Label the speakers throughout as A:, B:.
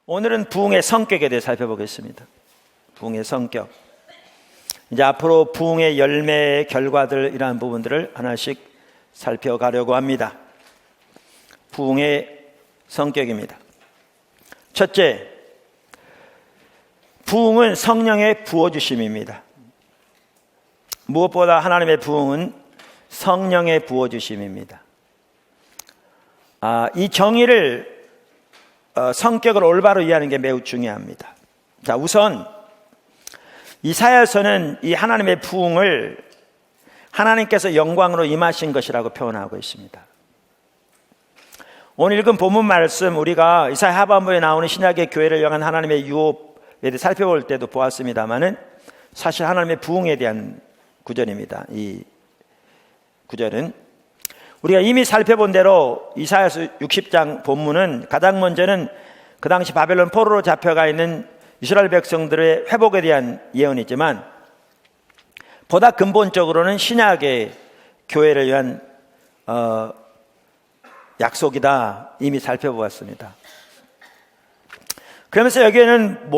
A: 오늘은 부흥의 성격에 대해 살펴보겠습니다. 부흥의 성격. 이제 앞으로 부흥의 열매의 결과들이라는 부분들을 하나씩 살펴가려고 합니다. 부흥의 성격입니다. 첫째, 부흥은 성령의 부어주심입니다. 무엇보다 하나님의 부흥은 성령의 부어주심입니다. 이 정의를 성격을 올바로 이해하는 게 매우 중요합니다. 자, 우선 이사야서는 이 하나님의 부흥을 하나님께서 영광으로 임하신 것이라고 표현하고 있습니다. 오늘 읽은 본문 말씀, 우리가 이사야 하반부에 나오는 신약의 교회를 향한 하나님의 유업에 대해 살펴볼 때도 보았습니다만은 사실 하나님의 부흥에 대한 구절입니다. 이 구절은 우리가 이미 살펴본 대로 이사야서 60장 본문은 가장 먼저는 그 당시 바벨론 포로로 잡혀가 있는 이스라엘 백성들의 회복에 대한 예언이지만 보다 근본적으로는 신약의 교회를 위한 약속이다 이미 살펴보았습니다. 그러면서 여기에는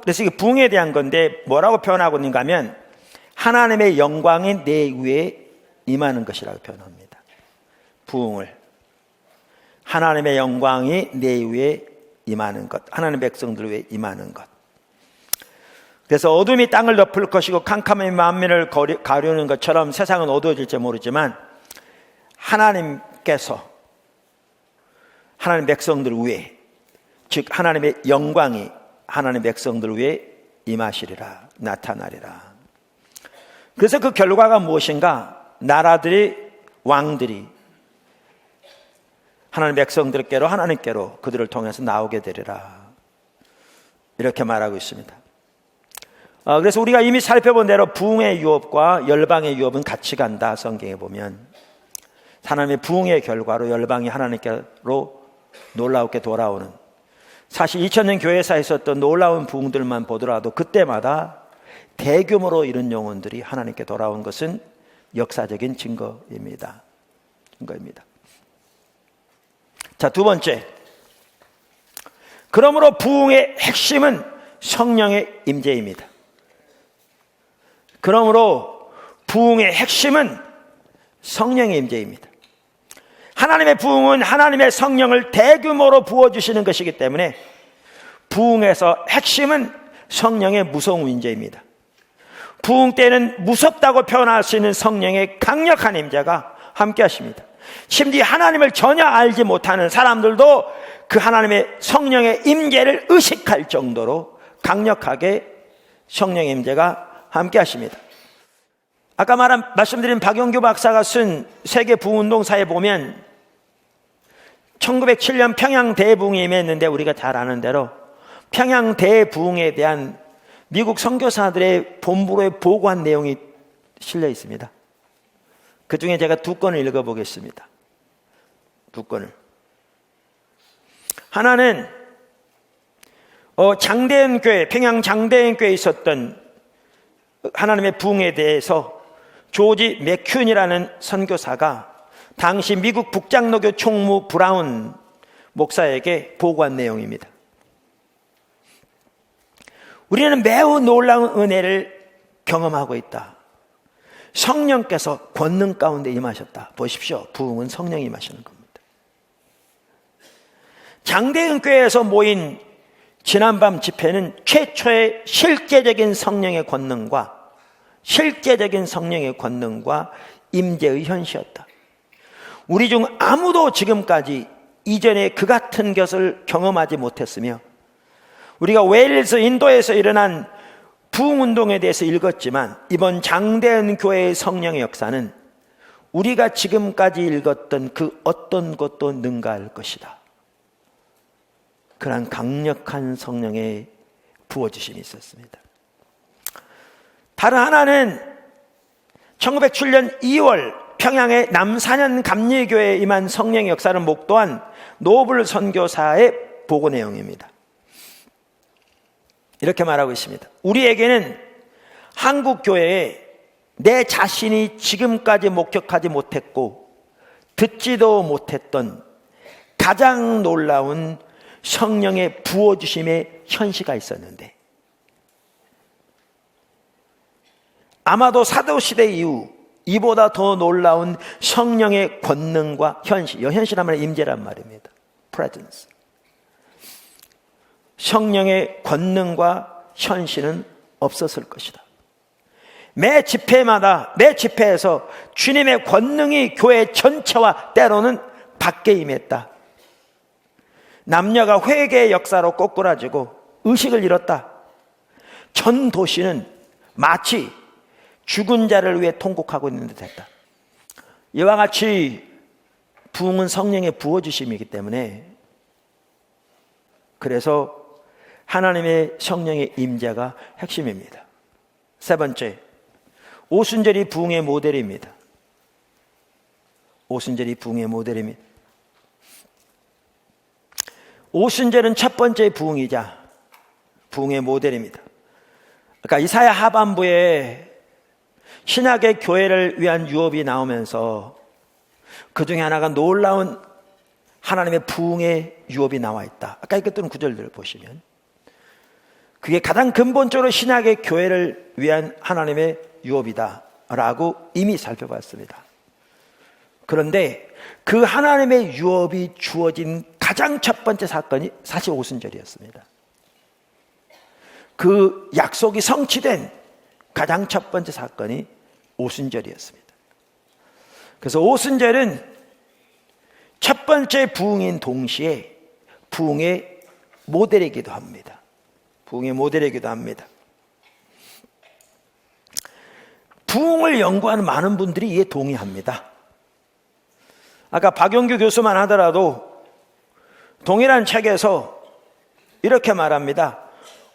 A: 그래서 이게 부흥에 대한 건데 뭐라고 표현하고 있는가 하면 하나님의 영광이 내 위에 임하는 것이라고 표현합니다. 부흥을 하나님의 영광이 내 위에 임하는 것, 하나님의 백성들 위에 임하는 것. 그래서 어둠이 땅을 덮을 것이고 캄캄함이 만민을 가려는 것처럼 세상은 어두워질지 모르지만 하나님께서 하나님 백성들 위에, 즉 하나님의 영광이 하나님 백성들 위에 임하시리라, 나타나리라. 그래서 그 결과가 무엇인가? 나라들이, 왕들이 하나님 백성들께로, 하나님께로 그들을 통해서 나오게 되리라, 이렇게 말하고 있습니다. 그래서 우리가 이미 살펴본 대로 부흥의 유업과 열방의 유업은 같이 간다. 성경에 보면 하나님의 부흥의 결과로 열방이 하나님께로 놀라우게 돌아오는, 사실 2000년 교회사에 있었던 놀라운 부흥들만 보더라도 그때마다 대규모로 이런 영혼들이 하나님께 돌아온 것은 역사적인 증거입니다. 자, 두 번째, 그러므로 부흥의 핵심은 성령의 임재입니다. 그러므로 부흥의 핵심은 성령의 임재입니다. 하나님의 부흥은 하나님의 성령을 대규모로 부어주시는 것이기 때문에 부흥에서 핵심은 성령의 무서운 임재입니다. 부흥 때는 무섭다고 표현할 수 있는 성령의 강력한 임재가 함께 하십니다. 심지어 하나님을 전혀 알지 못하는 사람들도 그 하나님의 성령의 임재를 의식할 정도로 강력하게 성령의 임재가 함께 하십니다. 아까 말씀드린 박영규 박사가 쓴 세계 부흥운동사에 보면 1907년 평양 대부흥이 임했는데 우리가 잘 아는 대로 평양 대부흥에 대한 미국 선교사들의 본부로의 보고한 내용이 실려 있습니다. 그 중에 제가 두 건을 읽어보겠습니다. 두 건을. 하나는 장대현 교회, 평양 장대현 교회에 있었던 하나님의 부흥에 대해서 조지 맥큐이라는 선교사가 당시 미국 북장로교 총무 브라운 목사에게 보고한 내용입니다. 우리는 매우 놀라운 은혜를 경험하고 있다. 성령께서 권능 가운데 임하셨다. 보십시오. 부흥은 성령이 임하시는 겁니다. 장대현 교회에서 모인 지난밤 집회는 최초의 실제적인 성령의 권능과 임재의 현시였다. 우리 중 아무도 지금까지 이전에 그 같은 것을 경험하지 못했으며 우리가 웨일스, 인도에서 일어난 부흥운동에 대해서 읽었지만 이번 장대현 교회의 성령의 역사는 우리가 지금까지 읽었던 그 어떤 것도 능가할 것이다. 그러한 강력한 성령의 부어주심이 있었습니다. 다른 하나는 1907년 2월 평양의 남사년 감리교회에 임한 성령의 역사를 목도한 노블 선교사의 보고 내용입니다. 이렇게 말하고 있습니다. 우리에게는 한국 교회에 내 자신이 지금까지 목격하지 못했고 듣지도 못했던 가장 놀라운 성령의 부어주심의 현시가 있었는데, 아마도 사도시대 이후 이보다 더 놀라운 성령의 권능과 현시, 현시란 임재란 말입니다. presence. 성령의 권능과 현시는 없었을 것이다. 매 집회마다, 매 집회에서 주님의 권능이 교회 전체와 때로는 밖에 임했다. 남녀가 회개의 역사로 꼬꾸라지고 의식을 잃었다. 전 도시는 마치 죽은 자를 위해 통곡하고 있는 듯했다. 이와 같이 부흥은 성령의 부어주심이기 때문에, 그래서 하나님의 성령의 임재가 핵심입니다. 세 번째, 오순절이 부흥의 모델입니다. 오순절이 부흥의 모델입니다. 오순절은 첫 번째 부흥이자 부흥의 모델입니다. 그러니까 이사야 하반부에 신약의 교회를 위한 유업이 나오면서 그 중에 하나가 놀라운 하나님의 부흥의 유업이 나와 있다. 아까 읽었던 구절들을 보시면 그게 가장 근본적으로 신약의 교회를 위한 하나님의 유업이다라고 이미 살펴봤습니다. 그런데 그 하나님의 유업이 주어진 가장 첫 번째 사건이 사실 오순절이었습니다. 그 약속이 성취된 가장 첫 번째 사건이 오순절이었습니다. 그래서 오순절은 첫 번째 부흥인 동시에 부흥의 모델이기도 합니다. 부흥의 모델이기도 합니다. 부흥을 연구하는 많은 분들이 이에 동의합니다. 아까 박용규 교수만 하더라도 동일한 책에서 이렇게 말합니다.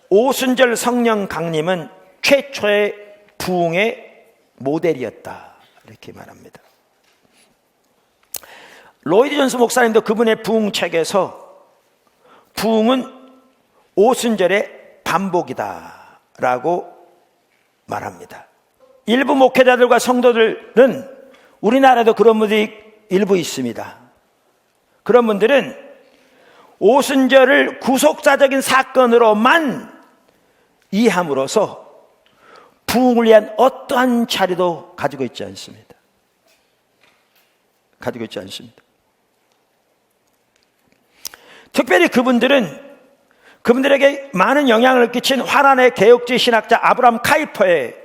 A: 오순절 성령 강림은 최초의 부흥의 모델이었다, 이렇게 말합니다. 로이드 존스 목사님도 그분의 부흥 책에서 부흥은 오순절의 반복이다 라고 말합니다. 일부 목회자들과 성도들은, 우리나라에도 그런 분들이 일부 있습니다. 그런 분들은 오순절을 구속사적인 사건으로만 이해함으로써 부흥을 위한 어떠한 자리도 가지고 있지 않습니다. 가지고 있지 않습니다. 특별히 그분들에게 많은 영향을 끼친 화란의 개혁주의 신학자 아브라함 카이퍼의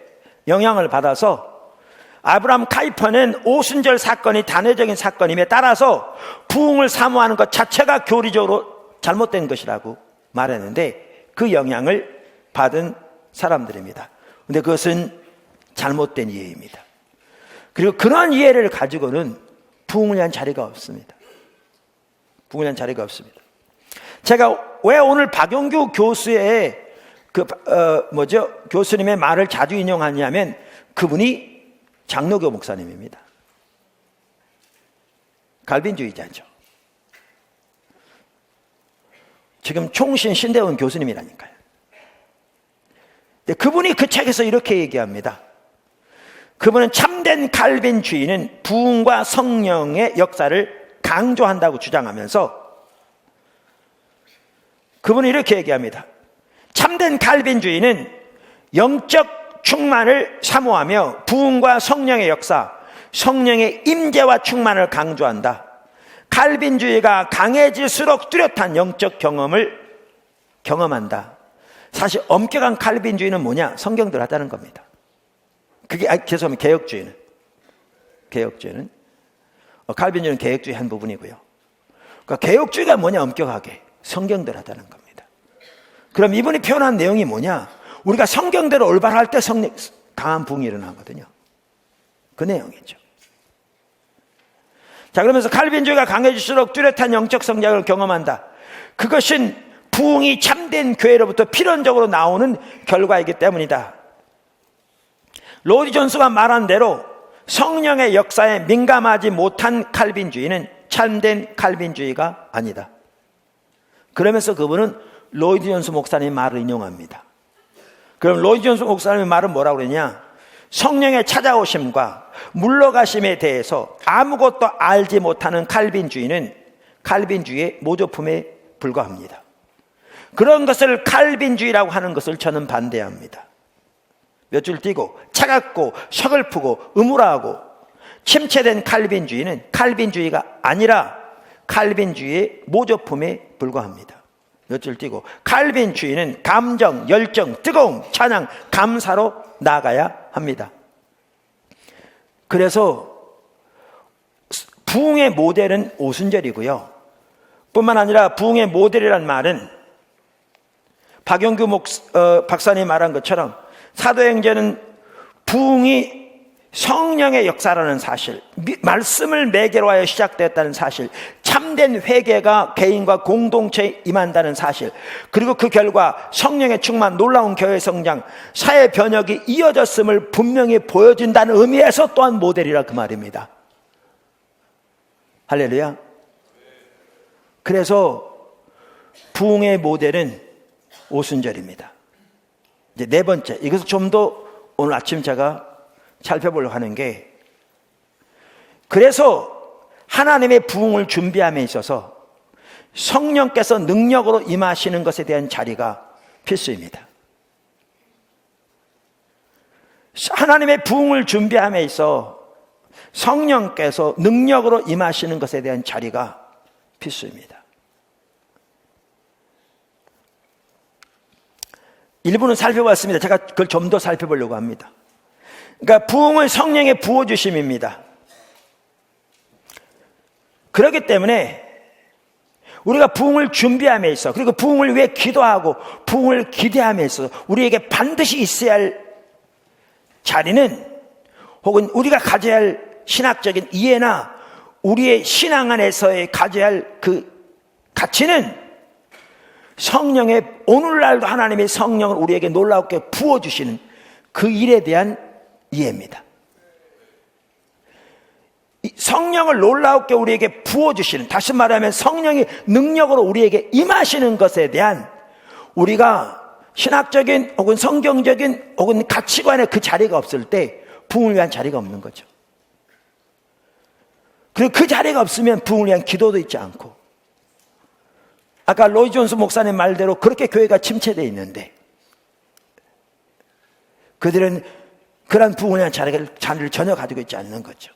A: 영향을 받아서, 아브라함 카이퍼는 오순절 사건이 단회적인 사건임에 따라서 부흥을 사모하는 것 자체가 교리적으로 잘못된 것이라고 말했는데, 그 영향을 받은 사람들입니다. 그런데 그것은 잘못된 이해입니다. 그리고 그런 이해를 가지고는 부흥을 위한 자리가 없습니다. 부흥을 위한 자리가 없습니다. 제가 왜 오늘 박용규 교수의 교수님의 말을 자주 인용하냐면, 그분이 장로교 목사님입니다. 갈빈주의자죠. 지금 총신 신대원 교수님이라니까요. 근데 그분이 그 책에서 이렇게 얘기합니다. 그분은 참된 칼빈주의는 부흥과 성령의 역사를 강조한다고 주장하면서, 그분은 이렇게 얘기합니다. 참된 칼빈주의는 영적 충만을 사모하며 부흥과 성령의 역사, 성령의 임재와 충만을 강조한다. 칼빈주의가 강해질수록 뚜렷한 영적 경험을 경험한다. 사실 엄격한 칼빈주의는 뭐냐? 성경대로 하자는 겁니다. 그게 죄송합니다. 개혁주의는 칼빈주의는 개혁주의 한 부분이고요. 그러니까 개혁주의가 뭐냐? 엄격하게 성경대로 하자는 겁니다. 그럼 이분이 표현한 내용이 뭐냐? 우리가 성경대로 올바로 때 강한 부흥이 일어나거든요. 그 내용이죠. 자, 그러면서 칼빈주의가 강해질수록 뚜렷한 영적 성장을 경험한다. 그것은 부흥이 참된 교회로부터 필연적으로 나오는 결과이기 때문이다. 로이드 존스가 말한 대로 성령의 역사에 민감하지 못한 칼빈주의는 참된 칼빈주의가 아니다. 그러면서 그분은 로이드 존스 목사님의 말을 인용합니다. 그럼 로이드 존스 목사님의 말은 뭐라고 그러냐? 성령의 찾아오심과 물러가심에 대해서 아무것도 알지 못하는 칼빈주의는 칼빈주의의 모조품에 불과합니다. 그런 것을 칼빈주의라고 하는 것을 저는 반대합니다. 몇 줄 띄고 차갑고 서글프고 음울하고 침체된 칼빈주의는 칼빈주의가 아니라 칼빈주의의 모조품에 불과합니다. 몇 줄 띄고 칼빈주의는 감정, 열정, 뜨거움, 찬양, 감사로 나아가야 합니다. 그래서 부흥의 모델은 오순절이고요. 뿐만 아니라 부흥의 모델이란 말은 박영규 박사님이 말한 것처럼 사도행전은 부흥이 성령의 역사라는 사실, 말씀을 매개로 하여 시작되었다는 사실, 참된 회개가 개인과 공동체에 임한다는 사실, 그리고 그 결과 성령의 충만, 놀라운 교회 성장, 사회 변혁이 이어졌음을 분명히 보여준다는 의미에서 또한 모델이라 그 말입니다. 할렐루야. 그래서 부흥의 모델은 오순절입니다. 이제 네 번째, 이것을 좀 더 오늘 아침 제가 살펴보려고 하는 게, 그래서 하나님의 부흥을 준비함에 있어서 성령께서 능력으로 임하시는 것에 대한 자리가 필수입니다. 하나님의 부흥을 준비함에 있어 성령께서 능력으로 임하시는 것에 대한 자리가 필수입니다. 일부는 살펴봤습니다. 제가 그걸 좀 더 살펴보려고 합니다. 그러니까 부흥은 성령의 부어주심입니다. 그렇기 때문에 우리가 부흥을 준비함에 있어, 그리고 부흥을 위해 기도하고 부흥을 기대함에 있어서 우리에게 반드시 있어야 할 자리는, 혹은 우리가 가져야 할 신학적인 이해나 우리의 신앙 안에서의 가져야 할 그 가치는 성령의, 오늘날도 하나님의 성령을 우리에게 놀랍게 부어주시는 그 일에 대한 이해입니다. 성령을 놀랍게 우리에게 부어주시는, 다시 말하면 성령이 능력으로 우리에게 임하시는 것에 대한 우리가 신학적인 혹은 성경적인 혹은 가치관의 그 자리가 없을 때 부흥을 위한 자리가 없는 거죠. 그리고 그 자리가 없으면 부흥을 위한 기도도 있지 않고, 아까 로이 존스 목사님 말대로 그렇게 교회가 침체되어 있는데 그들은 그런 부흥을 위한 자리를 전혀 가지고 있지 않는 거죠.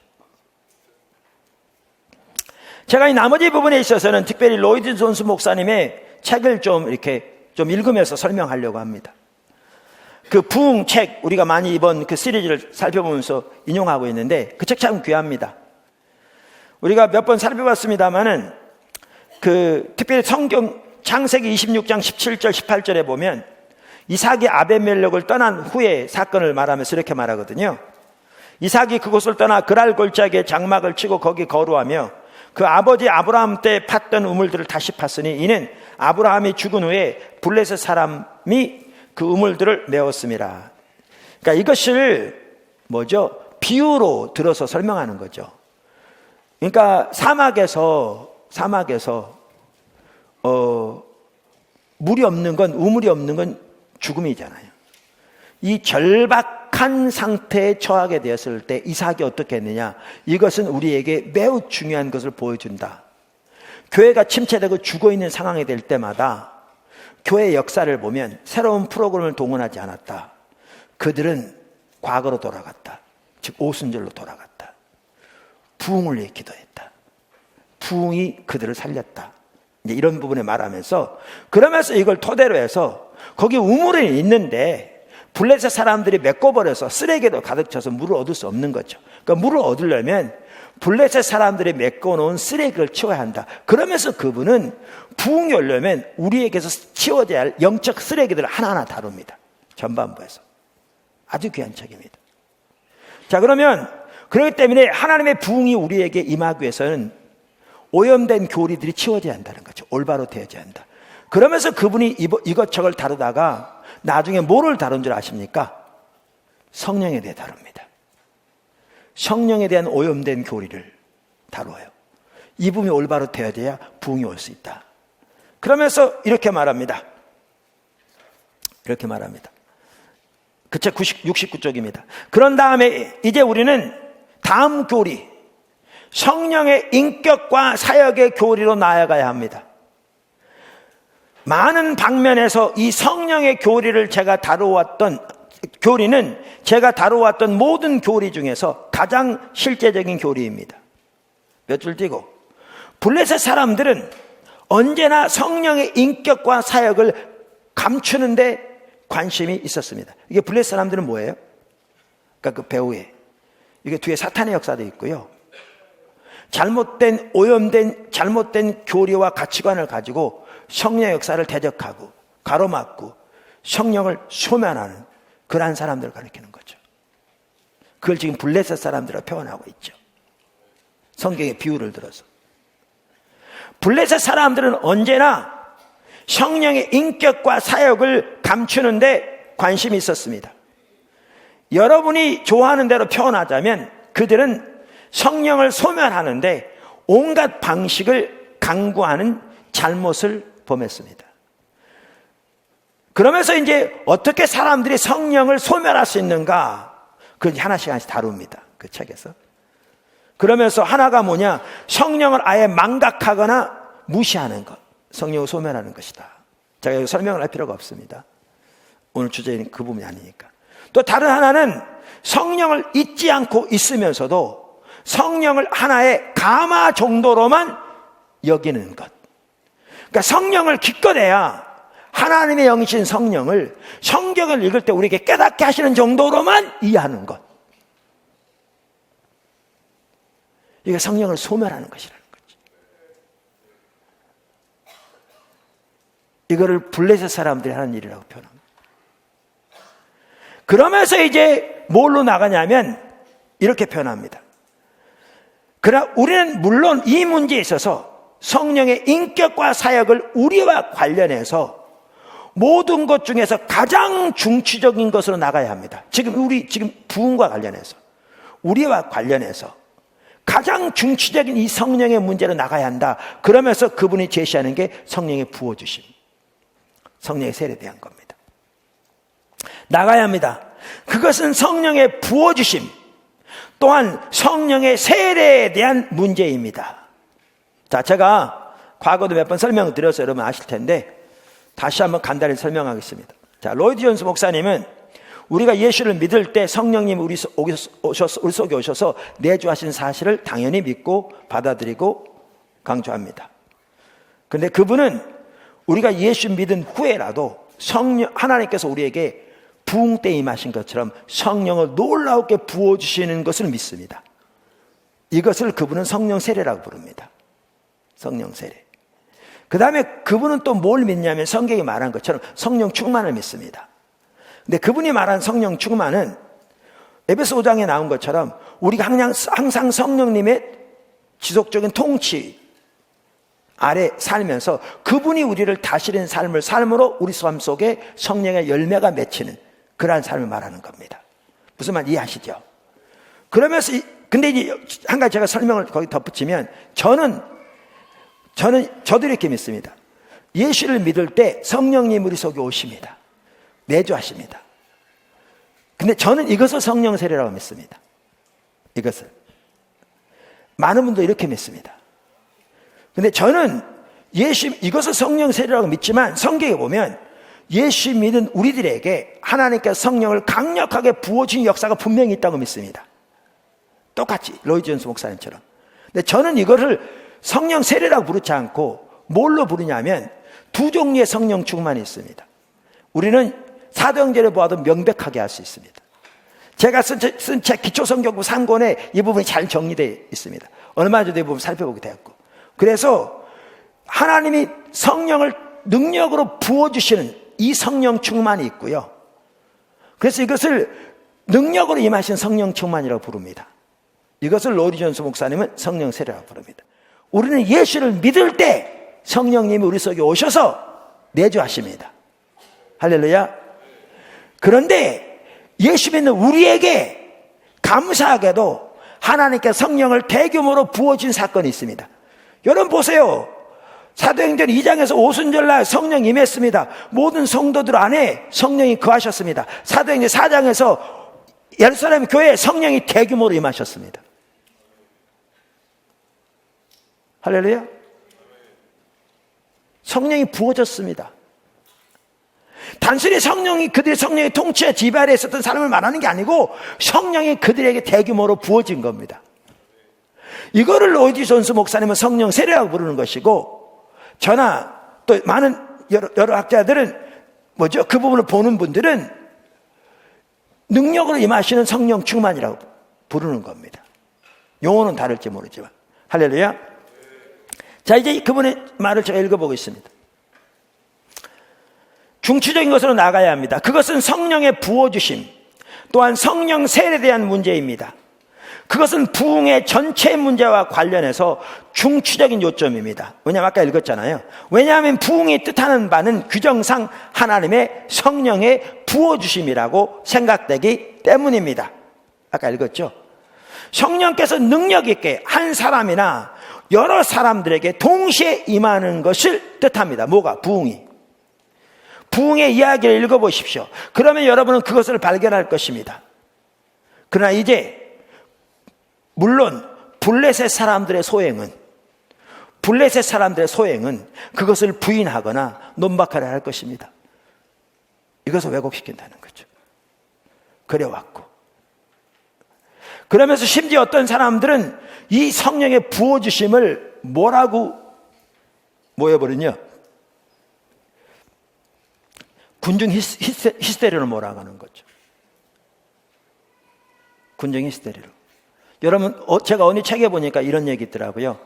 A: 제가 이 나머지 부분에 있어서는 특별히 로이드 존스 목사님의 책을 좀 읽으면서 설명하려고 합니다. 그 부흥 책, 우리가 많이 이번 그 시리즈를 살펴보면서 인용하고 있는데 그 책 참 귀합니다. 우리가 몇 번 살펴봤습니다만은 특별히 성경 창세기 26장 17절 18절에 보면 이삭이 아베멜렉을 떠난 후에 사건을 말하면서 이렇게 말하거든요. 이삭이 그곳을 떠나 그랄 골짜기에 장막을 치고 거기 거루하며 그 아버지 아브라함 때 팠던 우물들을 다시 팠으니 이는 아브라함이 죽은 후에 블레셋 사람이 그 우물들을 메웠음이라. 그러니까 이것을 비유로 들어서 설명하는 거죠. 그러니까 사막에서 물이 없는 건, 우물이 없는 건 죽음이잖아요. 이 절박한 상태에 처하게 되었을 때 이삭이 어떻게 했느냐, 이것은 우리에게 매우 중요한 것을 보여준다. 교회가 침체되고 죽어있는 상황이 될 때마다 교회의 역사를 보면 새로운 프로그램을 동원하지 않았다. 그들은 과거로 돌아갔다. 즉 오순절로 돌아갔다. 부흥을 위해 기도했다. 부흥이 그들을 살렸다. 이제 이런 부분에 말하면서, 그러면서 이걸 토대로 해서 거기 우물이 있는데 블레셋 사람들이 메꿔버려서 쓰레기로 가득 차서 물을 얻을 수 없는 거죠. 그러니까 물을 얻으려면 블레셋 사람들이 메꿔놓은 쓰레기를 치워야 한다. 그러면서 그분은 부흥이 오려면 우리에게서 치워져야 할 영적 쓰레기들을 하나하나 다룹니다. 전반부에서. 아주 귀한 책입니다. 자, 그러면 그렇기 때문에 하나님의 부흥이 우리에게 임하기 위해서는 오염된 교리들이 치워져야 한다는 거죠. 올바로 되어져야 한다. 그러면서 그분이 이것저것 다루다가 나중에 뭐를 다룬 줄 아십니까? 성령에 대해 다룹니다. 성령에 대한 오염된 교리를 다뤄요. 이 부분이 올바로 되어져야 부흥이 올 수 있다. 그러면서 이렇게 말합니다. 그 책 69쪽입니다. 그런 다음에 이제 우리는 다음 교리, 성령의 인격과 사역의 교리로 나아가야 합니다. 많은 방면에서 이 성령의 교리를 교리는 제가 다루었던 모든 교리 중에서 가장 실제적인 교리입니다. 몇 줄 띄고, 블레셋 사람들은 언제나 성령의 인격과 사역을 감추는데 관심이 있었습니다. 이게 블레셋 사람들은 뭐예요? 그러니까 그 배후에 이게 뒤에 사탄의 역사도 있고요, 오염된 잘못된 교리와 가치관을 가지고 성령의 역사를 대적하고 가로막고 성령을 소멸하는 그러한 사람들을 가리키는 거죠. 그걸 지금 블레셋 사람들이라고 표현하고 있죠. 성경의 비유를 들어서. 블레셋 사람들은 언제나 성령의 인격과 사역을 감추는데 관심이 있었습니다. 여러분이 좋아하는 대로 표현하자면 그들은 성령을 소멸하는데 온갖 방식을 강구하는 잘못을 범했습니다. 그러면서 이제 어떻게 사람들이 성령을 소멸할 수 있는가, 그건 하나씩 다룹니다. 그 책에서. 그러면서 하나가 뭐냐, 성령을 아예 망각하거나 무시하는 것, 성령을 소멸하는 것이다. 제가 여기 설명을 할 필요가 없습니다. 오늘 주제는 그 부분이 아니니까. 또 다른 하나는 성령을 잊지 않고 있으면서도 성령을 하나의 가마 정도로만 여기는 것. 그러니까 성령을 기껏해야 하나님의 영이신 성령을 성경을 읽을 때 우리에게 깨닫게 하시는 정도로만 이해하는 것. 이게 성령을 소멸하는 것이라는 거지. 이거를 블레셋 사람들이 하는 일이라고 표현합니다. 그러면서 이제 뭘로 나가냐면 이렇게 표현합니다. 그러나 우리는 물론 이 문제에 있어서 성령의 인격과 사역을 우리와 관련해서 모든 것 중에서 가장 중추적인 것으로 나가야 합니다. 지금 부흥과 관련해서, 우리와 관련해서 가장 중추적인 이 성령의 문제로 나가야 한다. 그러면서 그분이 제시하는 게 성령의 부어주심, 성령의 세례에 대한 겁니다. 나가야 합니다. 그것은 성령의 부어주심, 또한 성령의 세례에 대한 문제입니다. 자, 제가 과거도 몇 번 설명을 드려서 여러분 아실 텐데 다시 한번 간단히 설명하겠습니다. 자, 로이드 존스 목사님은 우리가 예수를 믿을 때 성령님이 우리 속에 오셔서 내주하신 사실을 당연히 믿고 받아들이고 강조합니다. 그런데 그분은 우리가 예수 믿은 후에라도 하나님께서 우리에게 부흥 때 임하신 것처럼 성령을 놀라우게 부어주시는 것을 믿습니다. 이것을 그분은 성령 세례라고 부릅니다. 성령 세례. 그 다음에 그분은 또 뭘 믿냐면 성경이 말한 것처럼 성령 충만을 믿습니다. 근데 그분이 말한 성령 충만은 에베소 5장에 나온 것처럼 우리가 항상 성령님의 지속적인 통치 아래 살면서 그분이 우리를 다스리는 삶으로 우리 삶 속에 성령의 열매가 맺히는 그러한 삶을 말하는 겁니다. 무슨 말 이해하시죠? 그러면서 근데 이제 한 가지 제가 설명을 거기 덧붙이면 저도 이렇게 믿습니다. 예수를 믿을 때 성령님 우리 속에 오십니다. 내주하십니다. 근데 저는 이것을 성령 세례라고 믿습니다. 이것을. 많은 분도 이렇게 믿습니다. 근데 저는 이것을 성령 세례라고 믿지만 성경에 보면 예수 믿는 우리들에게 하나님께서 성령을 강력하게 부어주신 역사가 분명히 있다고 믿습니다. 똑같이 로이드 존스 목사님처럼. 근데 저는 이거를 성령 세례라고 부르지 않고 뭘로 부르냐면 두 종류의 성령 충만이 있습니다. 우리는 사도행전을 보아도 명백하게 알 수 있습니다. 제가 쓴 책 기초성경부 3권에 이 부분이 잘 정리되어 있습니다. 얼마 전에 이 부분 살펴보게 되었고, 그래서 하나님이 성령을 능력으로 부어주시는 이 성령 충만이 있고요. 그래서 이것을 능력으로 임하신 성령 충만이라고 부릅니다. 이것을 로이드 존스 목사님은 성령 세례라고 부릅니다. 우리는 예수를 믿을 때 성령님이 우리 속에 오셔서 내주하십니다. 할렐루야. 그런데 예수 믿는 우리에게 감사하게도 하나님께 성령을 대규모로 부어준 사건이 있습니다. 여러분 보세요. 사도행전 2장에서 오순절날 성령 임했습니다. 모든 성도들 안에 성령이 거하셨습니다. 사도행전 4장에서 예루살렘 교회에 성령이 대규모로 임하셨습니다. 할렐루야. 성령이 부어졌습니다. 단순히 성령이 그들의 성령의 통치와 지배 아래 있었던 삶을 말하는 게 아니고 성령이 그들에게 대규모로 부어진 겁니다. 이거를 로이드 존스 목사님은 성령 세례라고 부르는 것이고, 저나 또 많은 여러 학자들은 그 부분을 보는 분들은 능력으로 임하시는 성령 충만이라고 부르는 겁니다. 용어는 다를지 모르지만. 할렐루야. 자, 이제 그분의 말을 제가 읽어보겠습니다. 중추적인 것으로 나가야 합니다. 그것은 성령의 부어주심, 또한 성령 세례에 대한 문제입니다. 그것은 부흥의 전체 문제와 관련해서 중추적인 요점입니다. 왜냐하면 아까 읽었잖아요. 왜냐하면 부흥이 뜻하는 바는 규정상 하나님의 성령의 부어주심이라고 생각되기 때문입니다. 아까 읽었죠. 성령께서 능력 있게 한 사람이나 여러 사람들에게 동시에 임하는 것을 뜻합니다. 뭐가? 부흥이. 부흥의 이야기를 읽어보십시오. 그러면 여러분은 그것을 발견할 것입니다. 그러나 이제 물론 블레셋 사람들의 소행은 그것을 부인하거나 논박하려 할 것입니다. 이것을 왜곡시킨다는 거죠. 그래왔고, 그러면서 심지어 어떤 사람들은 이 성령의 부어주심을 뭐라고 모여버리냐? 군중 히스테리로 몰아가는 거죠. 군중 히스테리로. 여러분, 제가 어느 책에 보니까 이런 얘기 있더라고요.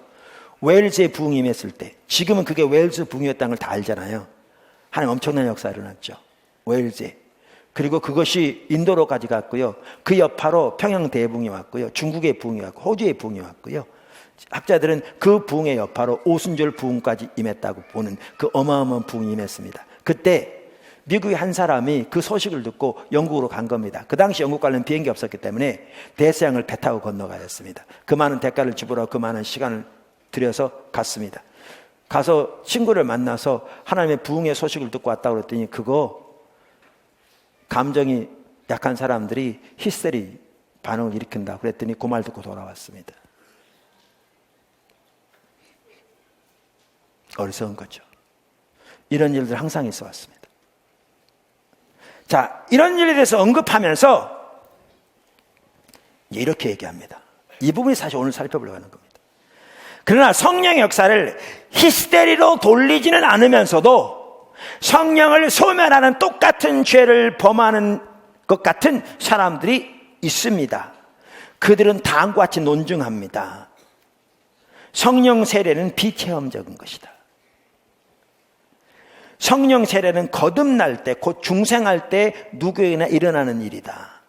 A: 웨일즈의 부흥이 임했을 때, 지금은 그게 웨일즈 부흥이었다는 걸 다 알잖아요. 하나님 엄청난 역사가 일어났죠. 웨일즈에. 그리고 그것이 인도로까지 갔고요. 그 여파로 평양 대부흥이 왔고요. 중국의 부흥이 왔고, 호주의 부흥이 왔고요. 학자들은 그 부흥의 여파로 오순절 부흥까지 임했다고 보는 그 어마어마한 부흥이 임했습니다. 그때 미국의 한 사람이 그 소식을 듣고 영국으로 간 겁니다. 그 당시 영국 가려면 비행기 없었기 때문에 대서양을 배 타고 건너가야 했습니다. 그 많은 대가를 지불하고 그 많은 시간을 들여서 갔습니다. 가서 친구를 만나서 하나님의 부흥의 소식을 듣고 왔다고 그랬더니, 그거 감정이 약한 사람들이 히스테리 반응을 일으킨다 그랬더니 그 말 듣고 돌아왔습니다. 어리석은 거죠. 이런 일들 항상 있어 왔습니다. 자, 이런 일에 대해서 언급하면서 이렇게 얘기합니다. 이 부분이 사실 오늘 살펴보려고 하는 겁니다. 그러나 성령의 역사를 히스테리로 돌리지는 않으면서도 성령을 소멸하는 똑같은 죄를 범하는 것 같은 사람들이 있습니다. 그들은 다음과 같이 논증합니다. 성령 세례는 비체험적인 것이다. 성령 세례는 거듭날 때, 곧 중생할 때 누구에게나 일어나는 일이다.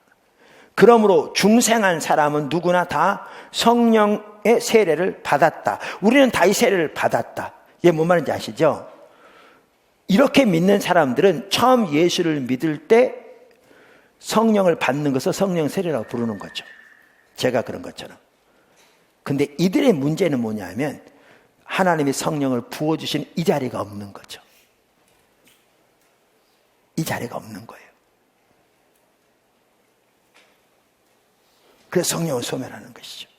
A: 그러므로 중생한 사람은 누구나 다 성령의 세례를 받았다. 우리는 다 이 세례를 받았다. 이게 뭔 말인지 아시죠? 이렇게 믿는 사람들은 처음 예수를 믿을 때 성령을 받는 것을 성령 세례라고 부르는 거죠. 제가 그런 것처럼. 근데 이들의 문제는 뭐냐면 하나님이 성령을 부어주신 이 자리가 없는 거죠. 이 자리가 없는 거예요. 그래서 성령을 소멸하는 것이죠.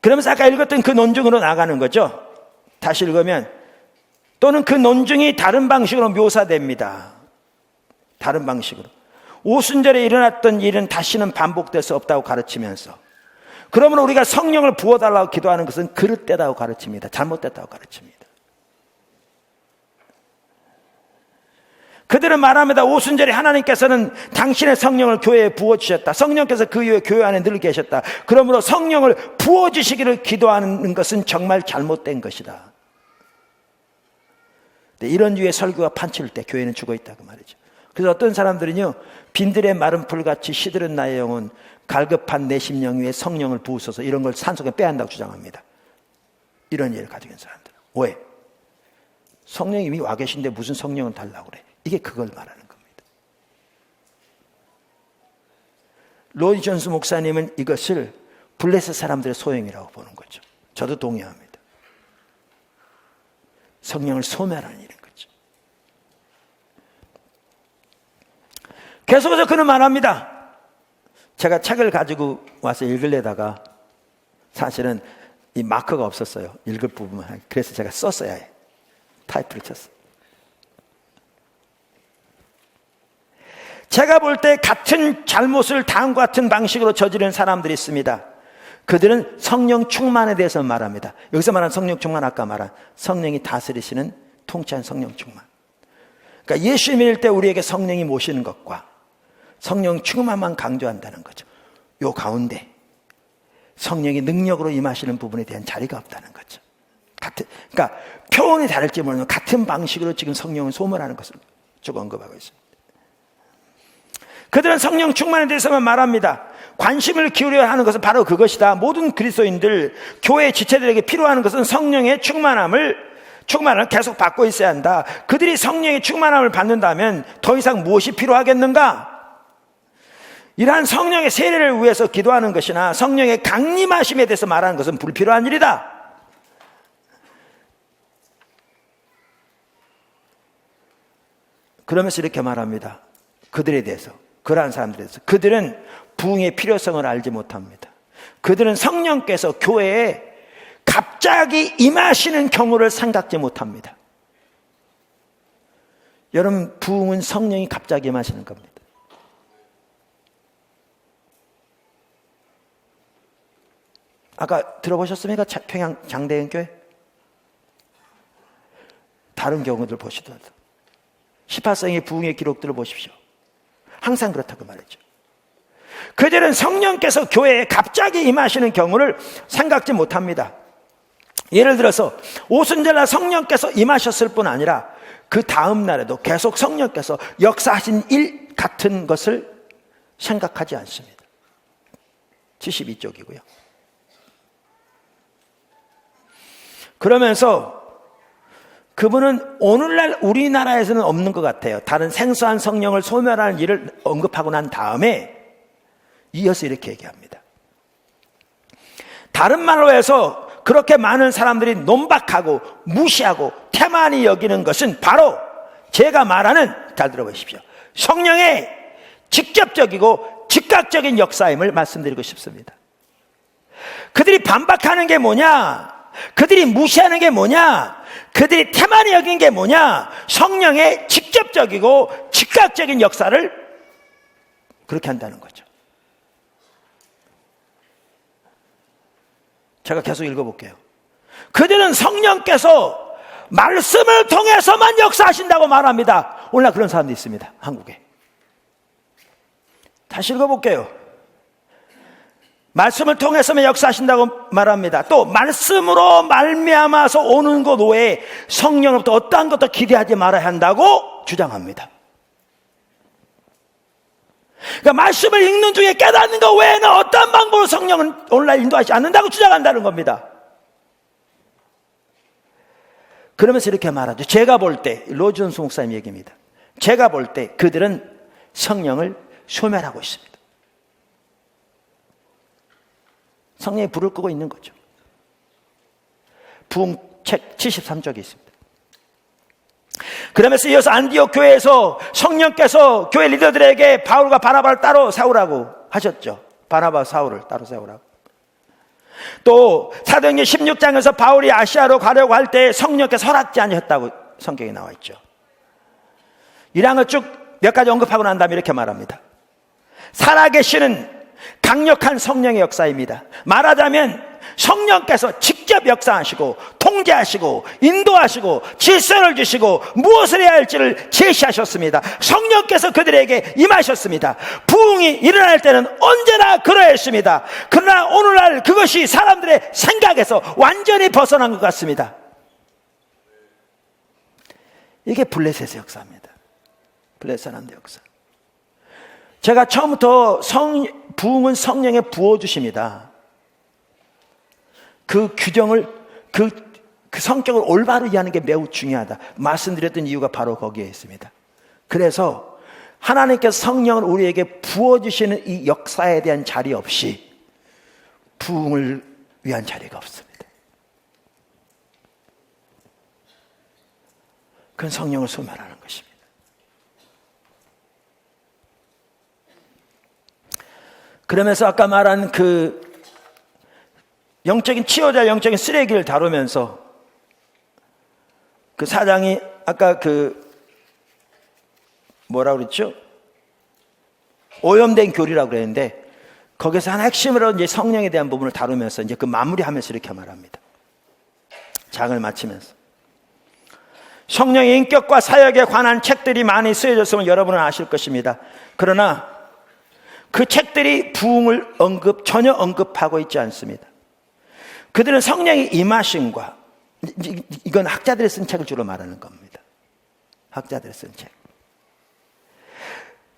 A: 그러면서 아까 읽었던 그 논증으로 나가는 거죠. 다시 읽으면, 또는 그 논증이 다른 방식으로 묘사됩니다. 다른 방식으로. 오순절에 일어났던 일은 다시는 반복될 수 없다고 가르치면서, 그러므로 우리가 성령을 부어달라고 기도하는 것은 그릇되다고 가르칩니다. 잘못됐다고 가르칩니다. 그들은 말합니다. 오순절에 하나님께서는 당신의 성령을 교회에 부어주셨다. 성령께서 그 이후에 교회 안에 늘 계셨다. 그러므로 성령을 부어주시기를 기도하는 것은 정말 잘못된 것이다. 이런 류의 설교가 판치를 때 교회는 죽어있다고 말이죠. 그래서 어떤 사람들은요, 빈들의 마른 풀같이 시들은 나의 영혼, 갈급한 내 심령 위에 성령을 부으소서, 이런 걸 산속에 빼앗는다고 주장합니다. 이런 이해를 가지고 있는 사람들. 왜? 성령이 이미 와 계신데 무슨 성령을 달라고 그래? 이게 그걸 말하는 겁니다. 로이 존스 목사님은 이것을 블레셋 사람들의 소행이라고 보는 거죠. 저도 동의합니다. 성령을 소멸하는 일인 거죠. 계속해서 그는 말합니다. 제가 책을 가지고 와서 읽으려다가 사실은 이 마커가 없었어요. 읽을 부분만. 그래서 제가 썼어야 해. 타이틀을 쳤어요. 제가 볼 때 같은 잘못을 다음과 같은 방식으로 저지른 사람들이 있습니다. 그들은 성령 충만에 대해서 말합니다. 여기서 말한 성령 충만, 아까 말한 성령이 다스리시는 통치한 성령 충만. 그러니까 예수 믿을 때 우리에게 성령이 모시는 것과 성령 충만만 강조한다는 거죠. 요 가운데 성령이 능력으로 임하시는 부분에 대한 자리가 없다는 거죠. 그러니까 표현이 다를지 모르는 같은 방식으로 지금 성령을 소멸하는 것을 쭉 언급하고 있습니다. 그들은 성령 충만에 대해서만 말합니다. 관심을 기울여야 하는 것은 바로 그것이다. 모든 그리스도인들, 교회 지체들에게 필요한 것은 성령의 충만함을 계속 받고 있어야 한다. 그들이 성령의 충만함을 받는다면 더 이상 무엇이 필요하겠는가? 이러한 성령의 세례를 위해서 기도하는 것이나 성령의 강림하심에 대해서 말하는 것은 불필요한 일이다. 그러면서 이렇게 말합니다. 그들에 대해서, 그러한 사람들에 대해서. 그들은 부흥의 필요성을 알지 못합니다. 그들은 성령께서 교회에 갑자기 임하시는 경우를 생각지 못합니다. 여러분, 부흥은 성령이 갑자기 임하시는 겁니다. 아까 들어보셨습니까? 평양 장대현 교회? 다른 경우들 보시더라도 18세기 부흥의 기록들을 보십시오. 항상 그렇다고 말했죠. 그들은 성령께서 교회에 갑자기 임하시는 경우를 생각지 못합니다. 예를 들어서 오순절날 성령께서 임하셨을 뿐 아니라 그 다음 날에도 계속 성령께서 역사하신 일 같은 것을 생각하지 않습니다. 72쪽이고요. 그러면서 그분은 오늘날 우리나라에서는 없는 것 같아요. 다른 생소한 성령을 소멸하는 일을 언급하고 난 다음에 이어서 이렇게 얘기합니다. 다른 말로 해서 그렇게 많은 사람들이 논박하고 무시하고 태만히 여기는 것은 바로 제가 말하는, 잘 들어보십시오, 성령의 직접적이고 즉각적인 역사임을 말씀드리고 싶습니다. 그들이 반박하는 게 뭐냐? 그들이 무시하는 게 뭐냐? 그들이 태만히 여긴 게 뭐냐? 성령의 직접적이고 즉각적인 역사를 그렇게 한다는 거죠. 제가 계속 읽어볼게요. 그들은 성령께서 말씀을 통해서만 역사하신다고 말합니다. 오늘날 그런 사람도 있습니다. 한국에. 다시 읽어볼게요. 말씀을 통해서만 역사하신다고 말합니다. 또 말씀으로 말미암아서 오는 것 외에 성령으로부터 어떠한 것도 기대하지 말아야 한다고 주장합니다. 그러니까 말씀을 읽는 중에 깨닫는 것 외에는 어떠한 방법으로 성령은 오늘날 인도하지 않는다고 주장한다는 겁니다. 그러면서 이렇게 말하죠. 제가 볼 때, 로준수 목사님 얘기입니다. 제가 볼 때 그들은 성령을 소멸하고 있습니다. 성령이 불을 끄고 있는 거죠. 부흥책 73쪽에 있습니다. 그러면서 이어서 안디옥 교회에서 성령께서 교회 리더들에게 바울과 바나바를 따로 세우라고 하셨죠. 바나바 사울을 따로 세우라고. 또 사도행전 16장에서 바울이 아시아로 가려고 할 때 성령께서 허락지 아니었다고 성경에 나와 있죠. 이런 걸 쭉 몇 가지 언급하고 난 다음에 이렇게 말합니다. 살아계시는 강력한 성령의 역사입니다. 말하자면 성령께서 직접 역사하시고 통제하시고 인도하시고 질서를 주시고 무엇을 해야 할지를 제시하셨습니다. 성령께서 그들에게 임하셨습니다. 부흥이 일어날 때는 언제나 그러했습니다. 그러나 오늘날 그것이 사람들의 생각에서 완전히 벗어난 것 같습니다. 이게 블레셋의 역사입니다. 블레셋의 역사. 제가 처음부터 부흥은 성령에 부어주십니다. 그 규정을, 그 성격을 올바로 이해하는 게 매우 중요하다. 말씀드렸던 이유가 바로 거기에 있습니다. 그래서 하나님께서 성령을 우리에게 부어주시는 이 역사에 대한 자리 없이 부흥을 위한 자리가 없습니다. 그건 성령을 소멸하는 것입니다. 그러면서 아까 말한 그 영적인 치유자, 영적인 쓰레기를 다루면서 그 사장이 아까 뭐라고 그랬죠? 오염된 교리라고 그랬는데 거기서 한 핵심으로 이제 성령에 대한 부분을 다루면서 이제 그 마무리하면서 이렇게 말합니다. 장을 마치면서 성령의 인격과 사역에 관한 책들이 많이 쓰여졌음을 여러분은 아실 것입니다. 그러나 그 책들이 부흥을 전혀 언급하고 있지 않습니다. 그들은 성령의 임하심과, 이건 학자들이 쓴 책을 주로 말하는 겁니다. 학자들이 쓴 책.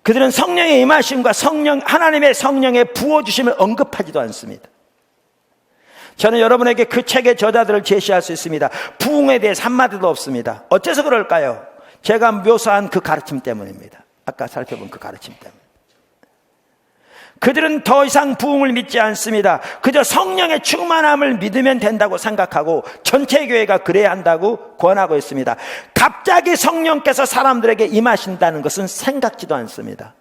A: 그들은 성령의 임하심과 하나님의 성령의 부어주심을 언급하지도 않습니다. 저는 여러분에게 그 책의 저자들을 제시할 수 있습니다. 부흥에 대해서 한마디도 없습니다. 어째서 그럴까요? 제가 묘사한 그 가르침 때문입니다. 아까 살펴본 그 가르침 때문에. 그들은 더 이상 부흥을 믿지 않습니다. 그저 성령의 충만함을 믿으면 된다고 생각하고 전체 교회가 그래야 한다고 권하고 있습니다. 갑자기 성령께서 사람들에게 임하신다는 것은 생각지도 않습니다.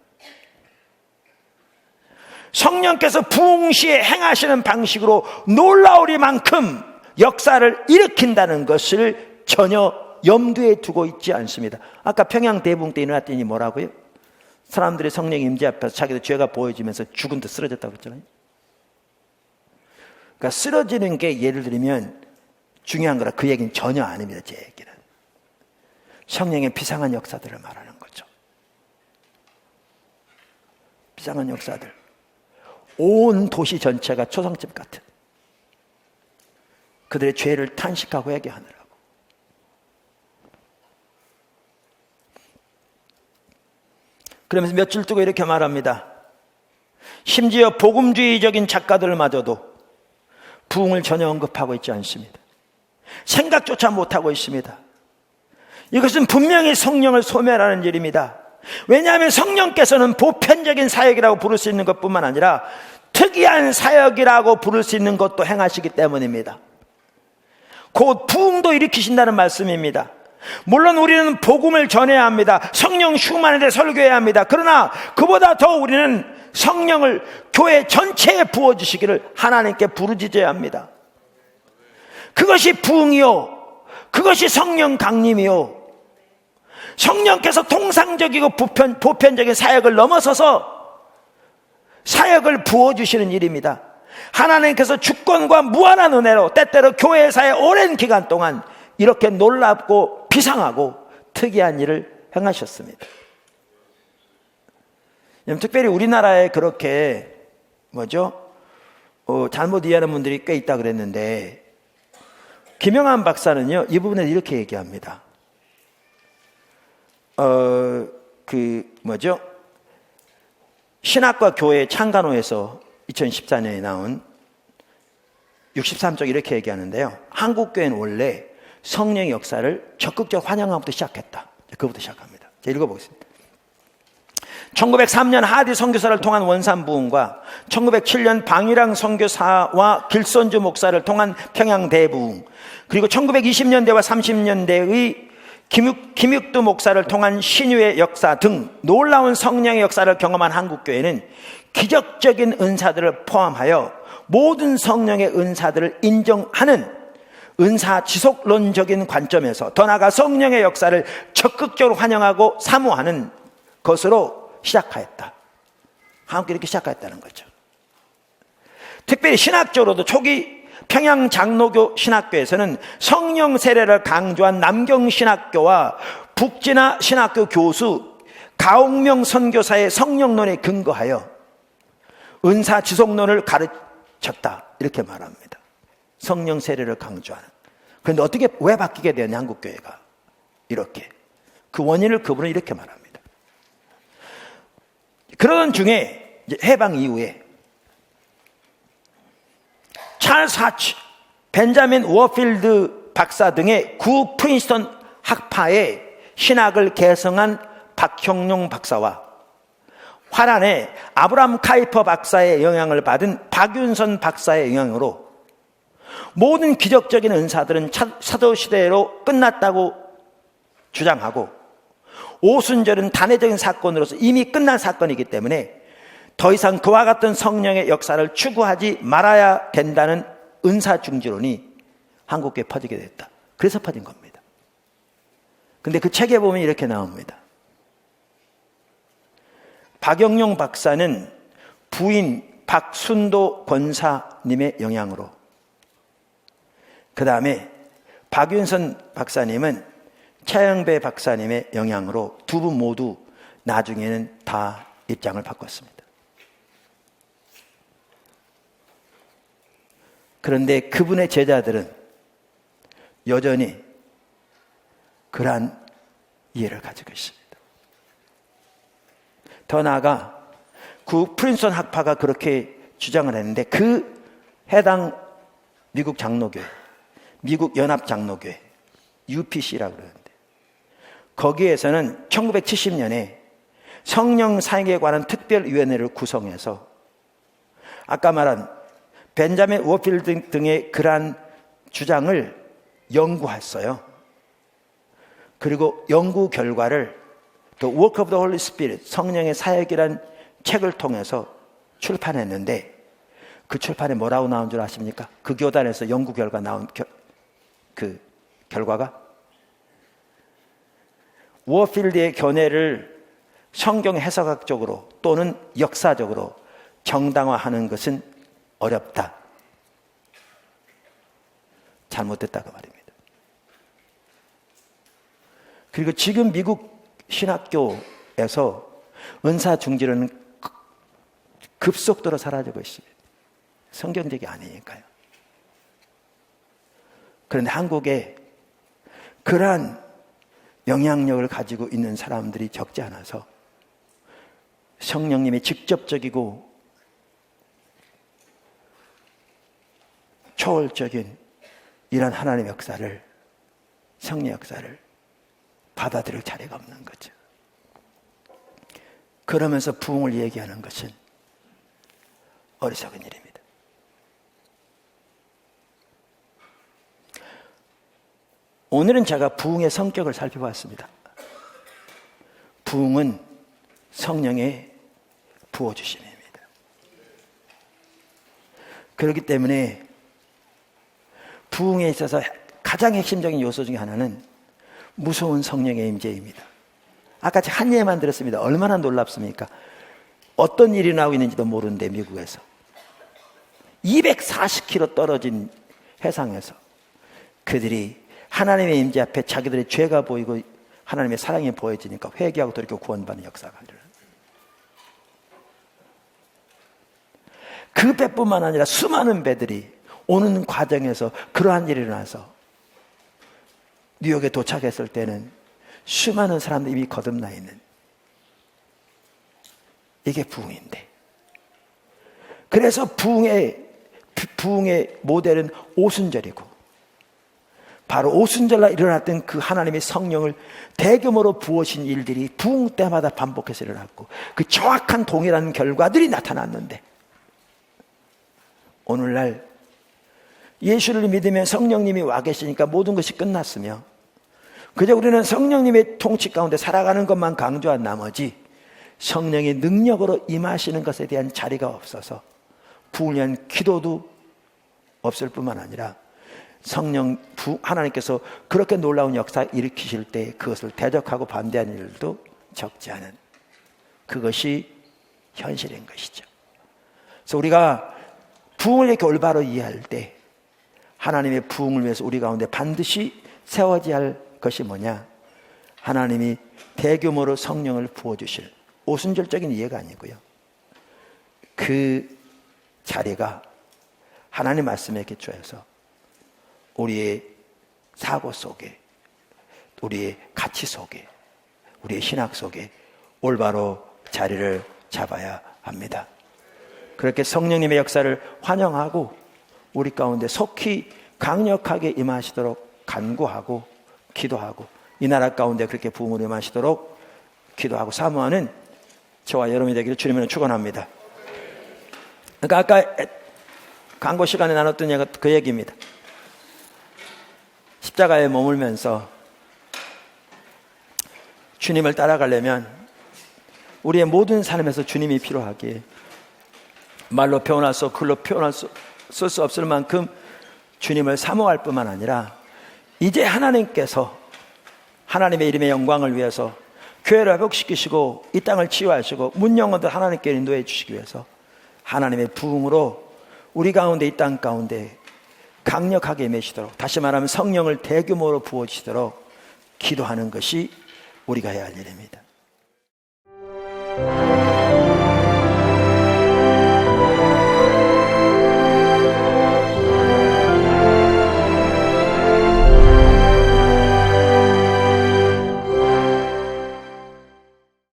A: 성령께서 부흥 시에 행하시는 방식으로 놀라우리만큼 역사를 일으킨다는 것을 전혀 염두에 두고 있지 않습니다. 아까 평양 대부흥 때 일어났더니 뭐라고요? 사람들이 성령 임재 앞에서 자기들 죄가 보여지면서 죽은 듯 쓰러졌다고 했잖아요. 그러니까 쓰러지는 게 예를 들면 중요한 거라 그 얘기는 전혀 아닙니다. 제 얘기는 성령의 비상한 역사들을 말하는 거죠. 비상한 역사들. 온 도시 전체가 초상집 같은 그들의 죄를 탄식하고 회개하느라고. 그러면서 몇 줄 두고 이렇게 말합니다. 심지어 복음주의적인 작가들마저도 부흥을 전혀 언급하고 있지 않습니다. 생각조차 못하고 있습니다. 이것은 분명히 성령을 소멸하는 일입니다. 왜냐하면 성령께서는 보편적인 사역이라고 부를 수 있는 것뿐만 아니라 특이한 사역이라고 부를 수 있는 것도 행하시기 때문입니다. 곧 부흥도 일으키신다는 말씀입니다. 물론 우리는 복음을 전해야 합니다. 성령 충만에 대해 설교해야 합니다. 그러나 그보다 더 우리는 성령을 교회 전체에 부어주시기를 하나님께 부르짖어야 합니다. 그것이 부흥이요, 그것이 성령 강림이요, 성령께서 통상적이고 보편적인 사역을 넘어서서 사역을 부어주시는 일입니다. 하나님께서 주권과 무한한 은혜로 때때로 교회사의 오랜 기간 동안 이렇게 놀랍고 비상하고 특이한 일을 행하셨습니다. 특별히 우리나라에 그렇게 잘못 이해하는 분들이 꽤 있다 그랬는데, 김영한 박사는요 이 부분에 이렇게 얘기합니다. 신학과 교회 창간호에서 2014년에 나온 63쪽 이렇게 얘기하는데요. 한국 교회는 원래 성령의 역사를 적극적으로 환영하부터 시작했다. 그것부터 시작합니다. 제가 읽어보겠습니다. 1903년 하디 선교사를 통한 원산 부흥과 1907년 방위랑 선교사와 길선주 목사를 통한 평양 대부흥, 그리고 1920년대와 30년대의 김육두 목사를 통한 신유의 역사 등 놀라운 성령의 역사를 경험한 한국교회는 기적적인 은사들을 포함하여 모든 성령의 은사들을 인정하는 은사 지속론적인 관점에서 더 나아가 성령의 역사를 적극적으로 환영하고 사모하는 것으로 시작하였다. 한국이 이렇게 시작하였다는 거죠. 특별히 신학적으로도 초기 평양 장로교 신학교에서는 성령 세례를 강조한 남경신학교와 북진화 신학교 교수 가옥명 선교사의 성령론에 근거하여 은사 지속론을 가르쳤다, 이렇게 말합니다. 성령 세례를 강조하는. 그런데 왜 바뀌게 되었냐, 한국교회가 이렇게. 그 원인을 그분은 이렇게 말합니다. 그러던 중에 이제 해방 이후에 찰스 하치, 벤자민 워필드 박사 등의 구 프린스턴 학파의 신학을 개성한 박형룡 박사와 화란의 아브라함 카이퍼 박사의 영향을 받은 박윤선 박사의 영향으로 모든 기적적인 은사들은 사도시대로 끝났다고 주장하고, 오순절은 단회적인 사건으로서 이미 끝난 사건이기 때문에 더 이상 그와 같은 성령의 역사를 추구하지 말아야 된다는 은사 중지론이 한국교회에 퍼지게 됐다. 그래서 퍼진 겁니다. 근데 그 책에 보면 이렇게 나옵니다. 박영용 박사는 부인 박순도 권사님의 영향으로, 그 다음에 박윤선 박사님은 차영배 박사님의 영향으로 두 분 모두 나중에는 다 입장을 바꿨습니다. 그런데 그분의 제자들은 여전히 그러한 이해를 가지고 있습니다. 더 나아가 그 프린스턴 학파가 그렇게 주장을 했는데 그 해당 미국 장로교회, 미국 연합 장로교회 UPC라고 그러는데 거기에서는 1970년에 성령 사역에 관한 특별위원회를 구성해서 아까 말한 벤자민 워필드 등의 그러한 주장을 연구했어요. 그리고 연구 결과를 The Work of the Holy Spirit, 성령의 사역이란 책을 통해서 출판했는데 그 출판에 뭐라고 나온 줄 아십니까? 그 교단에서 연구 결과 나온 그 결과가 워필드의 견해를 성경 해석학적으로 또는 역사적으로 정당화하는 것은 어렵다. 잘못됐다고 말입니다. 그리고 지금 미국 신학교에서 은사 중지론은 급속도로 사라지고 있습니다. 성경적이 아니니까요. 그런데 한국에 그러한 영향력을 가지고 있는 사람들이 적지 않아서 성령님의 직접적이고 초월적인 이런 하나님의 역사를, 성령 역사를 받아들일 자리가 없는 거죠. 그러면서 부흥을 얘기하는 것은 어리석은 일입니다. 오늘은 제가 부흥의 성격을 살펴봤습니다. 부흥은 성령의 부어주심입니다. 그렇기 때문에 부흥에 있어서 가장 핵심적인 요소 중에 하나는 무서운 성령의 임재입니다. 아까 한 예만 들었습니다. 얼마나 놀랍습니까? 어떤 일이 나오고 있는지도 모르는데 미국에서 240km 떨어진 해상에서 그들이 하나님의 임재 앞에 자기들의 죄가 보이고 하나님의 사랑이 보여지니까 회개하고 돌이켜 구원받는 역사가 일어납니다. 그 배뿐만 아니라 수많은 배들이 오는 과정에서 그러한 일이 일어나서 뉴욕에 도착했을 때는 수많은 사람들이 이미 거듭나 있는, 이게 부흥인데, 그래서 부흥의 모델은 오순절이고 바로 오순절날 일어났던 그 하나님의 성령을 대규모로 부으신 일들이 부흥 때마다 반복해서 일어났고 그 정확한 동일한 결과들이 나타났는데 오늘날 예수를 믿으면 성령님이 와 계시니까 모든 것이 끝났으며 그저 우리는 성령님의 통치 가운데 살아가는 것만 강조한 나머지 성령의 능력으로 임하시는 것에 대한 자리가 없어서 부흥을 위한 기도도 없을 뿐만 아니라 하나님께서 그렇게 놀라운 역사 일으키실 때 그것을 대적하고 반대하는 일도 적지 않은, 그것이 현실인 것이죠. 그래서 우리가 부흥을 이렇게 올바로 이해할 때 하나님의 부흥을 위해서 우리 가운데 반드시 세워져야 할 것이 뭐냐? 하나님이 대규모로 성령을 부어주실, 오순절적인 이해가 아니고요, 그 자리가 하나님 말씀에 기초해서 우리의 사고 속에, 우리의 가치 속에, 우리의 신학 속에 올바로 자리를 잡아야 합니다. 그렇게 성령님의 역사를 환영하고 우리 가운데 속히 강력하게 임하시도록 간구하고 기도하고 이 나라 가운데 그렇게 부흥을 임하시도록 기도하고 사모하는 저와 여러분이 되기를 주님으로 축원합니다. 그러니까 아까 광고 시간에 나눴던 그 얘기입니다. 십자가에 머물면서 주님을 따라가려면 우리의 모든 삶에서 주님이 필요하기에 말로 표현할 수 없고 글로 표현할 쓸 수 없을 만큼 주님을 사모할 뿐만 아니라 이제 하나님께서 하나님의 이름의 영광을 위해서 교회를 회복시키시고 이 땅을 치유하시고 문영혼들 하나님께 인도해 주시기 위해서 하나님의 부흥으로 우리 가운데 이 땅 가운데 강력하게 임하시도록, 다시 말하면 성령을 대규모로 부어주시도록 기도하는 것이 우리가 해야 할 일입니다.